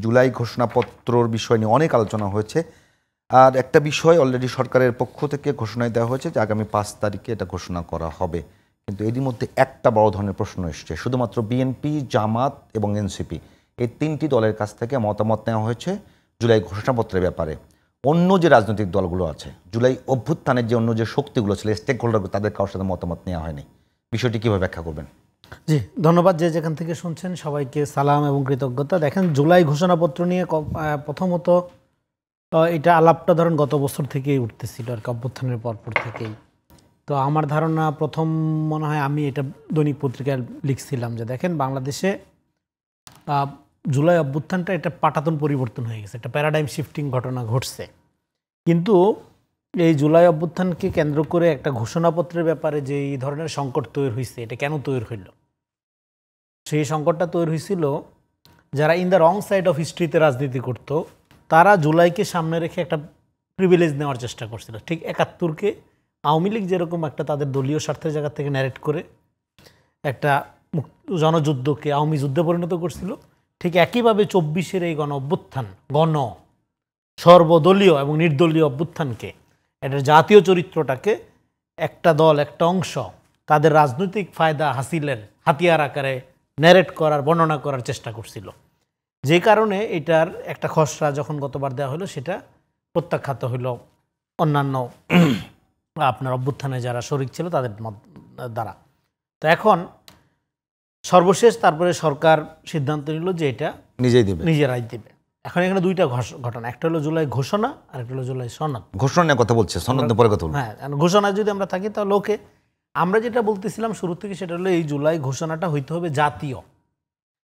জুলাই ঘোষণাপত্রর বিষয় নিয়ে অনেক আলোচনা হয়েছে। আর একটা বিষয় অলরেডি সরকারের পক্ষ থেকে ঘোষণায় দেওয়া হয়েছে যে আগামী 5 তারিখে এটা ঘোষণা করা হবে। কিন্তু এরই মধ্যে একটা বড় ধরনের প্রশ্ন এসছে, শুধুমাত্র বিএনপি, জামাত এবং এনসিপি এই তিনটি দলের কাছ থেকে মতামত নেওয়া হয়েছে জুলাই ঘোষণাপত্রের ব্যাপারে। অন্য যে রাজনৈতিক দলগুলো আছে, জুলাই অভ্যুত্থানের যে অন্য যে শক্তিগুলো ছিল, স্টেক হোল্ডার, তাদের কারোর সাথে মতামত নেওয়া হয়নি। বিষয়টি কীভাবে ব্যাখ্যা করবেন? জি, ধন্যবাদ। যে যেখান থেকে শুনছেন সবাইকে সালাম এবং কৃতজ্ঞতা। দেখেন, জুলাই ঘোষণাপত্র নিয়ে প্রথমত এটা আলাপটা ধরেন গত বছর থেকেই উঠতেছিল আর কি, অভ্যুত্থানের পরপর থেকেই। তো আমার ধারণা প্রথম মনে হয় আমি এটা দৈনিক পত্রিকায় লিখছিলাম যে দেখেন, বাংলাদেশে জুলাই অভ্যুত্থানটা এটা পাটাতন পরিবর্তন হয়ে গেছে, একটা প্যারাডাইম শিফটিং ঘটনা ঘটছে। কিন্তু এই জুলাই অভ্যুত্থানকে কেন্দ্র করে একটা ঘোষণাপত্রের ব্যাপারে যে এই ধরনের সংকট তৈরি হয়েছে, এটা কেন তৈরি হইল? সেই সংকটটা তৈরি হয়েছিল যারা in the wrong side of হিস্ট্রিতে রাজনীতি করত, তারা জুলাইকে সামনে রেখে একটা প্রিভিলেজ নেওয়ার চেষ্টা করছিল। ঠিক 71-কে আওয়ামী লীগ যেরকম একটা তাদের দলীয় স্বার্থের জায়গা থেকে ন্যারেট করে একটা জনযুদ্ধকে আওয়ামী যুদ্ধে পরিণত করছিল, ঠিক একইভাবে 24-এর এই গণ অভ্যুত্থান, সর্বদলীয় এবং নির্দলীয় অভ্যুত্থানকে, এটা জাতীয় চরিত্রটাকে একটা দল, একটা অংশ তাদের রাজনৈতিক ফায়দা হাসিলের হাতিয়ার আকারে ন্যারেট করার, বর্ণনা করার চেষ্টা করছিল। যে কারণে এটার একটা খসড়া যখন গতবার দেওয়া হলো, সেটা প্রত্যাখ্যাত হইল অন্যান্য আপনার অভ্যুত্থানে যারা শরিক ছিল তাদের দ্বারা। তো এখন সর্বশেষ তারপরে সরকার সিদ্ধান্ত নিল যে এটা নিজেরাই দেবে। এখন এখানে দুইটা ঘটনা, একটা হলো জুলাই ঘোষণা আর একটা হলো জুলাই সনদ। ঘোষণা নিয়ে কথা বলছে, সনদ পরে কথা বলবো। হ্যাঁ, ঘোষণায় যদি আমরা থাকি তাহলে ওকে, আমরা যেটা বলতেছিলাম শুরু থেকে সেটা হলো এই জুলাই ঘোষণাটা হইতে হবে জাতীয়।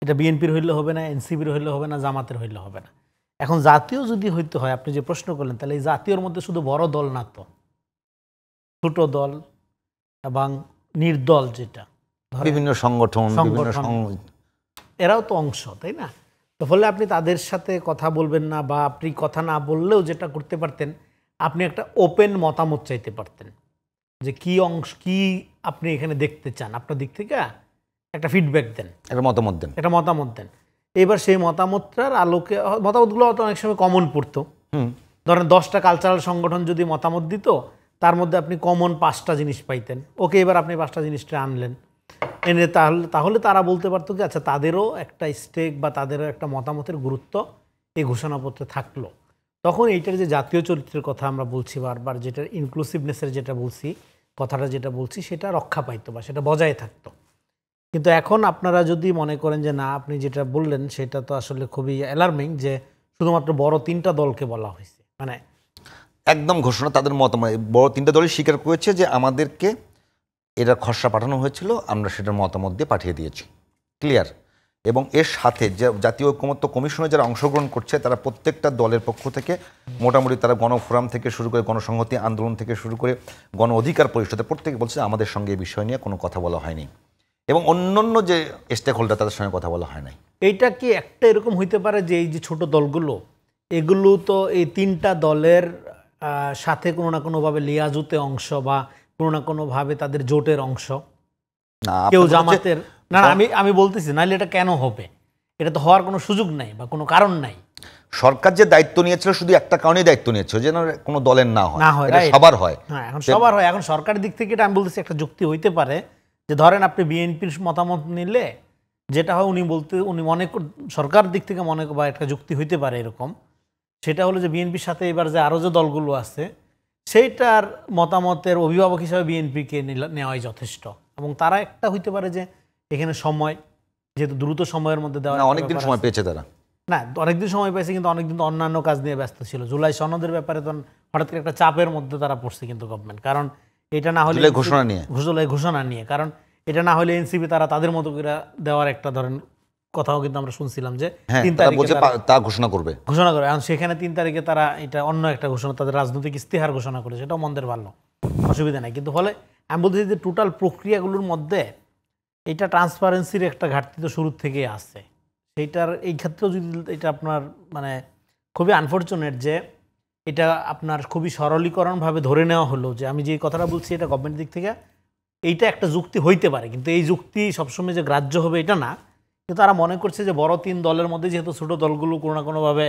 এটা বিএনপির হইলে হবে না, এনসিপির হইলে হবে না, জামাতের হইলে হবে না। এখন জাতীয় যদি হইতে হয়, আপনি যে প্রশ্ন করলেন, তাহলে এই জাতীয়র মধ্যে শুধু বড় দল না, তো ছোট দল এবং নির্দল, যেটা বিভিন্ন সংগঠন, এরাও তো অংশ, তাই না? তো ফলে আপনি তাদের সাথে কথা বলবেন না, বা আপনি কথা না বললেও যেটা করতে পারতেন, আপনি একটা ওপেন মতামত চাইতে পারতেন যে কি অংশ, কি আপনি এখানে দেখতে চান, আপনার দিক থেকে একটা ফিডব্যাক দেন, একটা মতামত দেন। এবার সেই মতামতটার আলোকে, মতামতগুলো অনেক সময় কমন পড়তো। ধরেন 10টা কালচারাল সংগঠন যদি মতামত দিত, তার মধ্যে আপনি কমন 5টা জিনিস পাইতেন। ওকে, এবার আপনি 5টা জিনিসটা আনলেন, এনে তাহলে তারা বলতে পারতো কি, আচ্ছা, তাদেরও একটা স্টেক বা তাদেরও একটা মতামতের গুরুত্ব এই ঘোষণাপত্রে থাকলো। তখন এইটার যে জাতীয় চরিত্রের কথা আমরা বলছি বারবার, যেটা ইনক্লুসিভনেসের যেটা বলছি, কথাটা যেটা বলছি, সেটা রক্ষা পাইতো বা সেটা বজায় থাকতো। কিন্তু এখন আপনারা যদি মনে করেন যে না, আপনি যেটা বললেন সেটা তো আসলে খুবই অ্যালার্মিং, যে শুধুমাত্র বড় 3টা দলকে বলা হয়েছে, মানে একদম ঘোষণা তাদের মতামত। বড় 3টা দলই স্বীকার করেছে যে আমাদেরকে এটা খসড়া পাঠানো হয়েছিল, আমরা সেটার মতামত দিয়ে পাঠিয়ে দিয়েছি, ক্লিয়ার। এবং এর সাথে যে জাতীয় ঐকমত্য কমিশনে যারা অংশগ্রহণ করছে, তারা প্রত্যেকটা দলের পক্ষ থেকে মোটামুটি, তারা গণফোরাম থেকে শুরু করে, গণসংহতি আন্দোলন থেকে শুরু করে, গণ অধিকার পরিষদে প্রত্যেকে বলছে আমাদের সঙ্গে এই বিষয় নিয়ে কোনো কথা বলা হয়নি, এবং অন্যান্য যে স্টেক হোল্ডার তাদের সঙ্গে কথা বলা হয় নাই। এইটা কি একটা এরকম হইতে পারে যে এই যে ছোট দলগুলো, এগুলো তো এই 3টা দলের সাথে কোনো না কোনোভাবে লিয়াজুতে অংশ, বা কোনো না কোনোভাবে তাদের জোটের অংশ, কেউ জামাতের না। আমি বলতেছি, নাহলে এটা কেন হবে? এটা তো হওয়ার কোনো সুযোগ নাই বা কোনো কারণ নাই। সরকার যে দায়িত্ব নিয়েছিল, শুধু একটা কারণেই দায়িত্ব নিয়েছিল, যেন কোনো দলের না হয়, সবার হয়। হ্যাঁ, এখন সবার হয়। এখন সরকারের দিক থেকে এটা আমি বলতেছি একটা যুক্তি হইতে পারে যে ধরেন আপনি বিএনপির মতামত নিলে যেটা হয়, উনি মনে সরকার দিক থেকে মনে, বা একটা যুক্তি হইতে পারে এরকম, সেটা হলো যে বিএনপির সাথে এবার যে আরও যে দলগুলো আছে, সেইটার মতামতের অভিভাবক হিসাবে বিএনপিকে নেওয়াই যথেষ্ট। এবং তারা একটা হইতে পারে যে এখানে সময়, যেহেতু দ্রুত সময়ের মধ্যে দেওয়া, অনেকদিন সময় পেয়েছে তারা, না অনেকদিন সময় পেয়েছে, কিন্তু অনেকদিন তো অন্যান্য কাজ নিয়ে ব্যস্ত ছিল। জুলাই সনদের ব্যাপারে তো হঠাৎ করে একটা চাপের মধ্যে তারা পড়ছে কিন্তু গভর্নমেন্ট, কারণ এটা না হলে ঘোষণা নিয়ে, কারণ এটা না হলে এনসিপি তারা তাদের মতো করে দেওয়ার একটা ধরেন কথাও কিন্তু আমরা শুনছিলাম যে 3 তারিখে তা ঘোষণা করবে। এখন সেখানে 3 তারিখে তারা এটা অন্য একটা ঘোষণা, তাদের রাজনৈতিক ইস্তেহার ঘোষণা করে, সেটাও মন্দের ভালো, অসুবিধা নাই। কিন্তু ফলে আমি বলতেছি যে টোটাল প্রক্রিয়াগুলোর মধ্যে এটা ট্রান্সপারেন্সির একটা ঘাটতি তো শুরু থেকেই আছে। সেইটার এই ক্ষেত্রেও যদি এটা আপনার মানে খুবই আনফর্চুনেট যে এটা আপনার খুবই সরলীকরণভাবে ধরে নেওয়া হলো যে আমি যে কথাটা বলছি এটা গভর্নমেন্টের দিক থেকে এইটা একটা যুক্তি হইতে পারে, কিন্তু এই যুক্তি সবসময় যে গ্রাহ্য হবে এটা না। কিন্তু তারা মনে করছে যে বড় 3 দলের মধ্যে যেহেতু ছোট দলগুলো কোনো না কোনোভাবে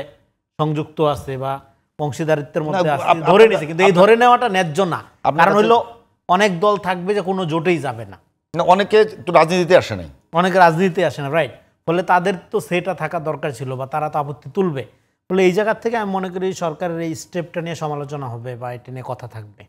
সংযুক্ত আছে বা অংশীদারিত্বের মধ্যে আছে ধরে নিয়েছে, কিন্তু এই ধরে নেওয়াটা ন্যায্য না। কারণ হইলো অনেক দল থাকবে যে কোনো জোটেই যাবে না, অনেকে তো রাজনীতিতে আসে নাই, অনেকে রাজনীতিতে আসে না, রাইট। ফলে তাদের তো সেটা থাকা দরকার ছিল বা তারা তো আপত্তি তুলবে। ফলে এই জায়গা থেকে আমি মনে করি সরকারের এই স্টেপটা নিয়ে সমালোচনা হবে বা এটা নিয়ে কথা থাকবে।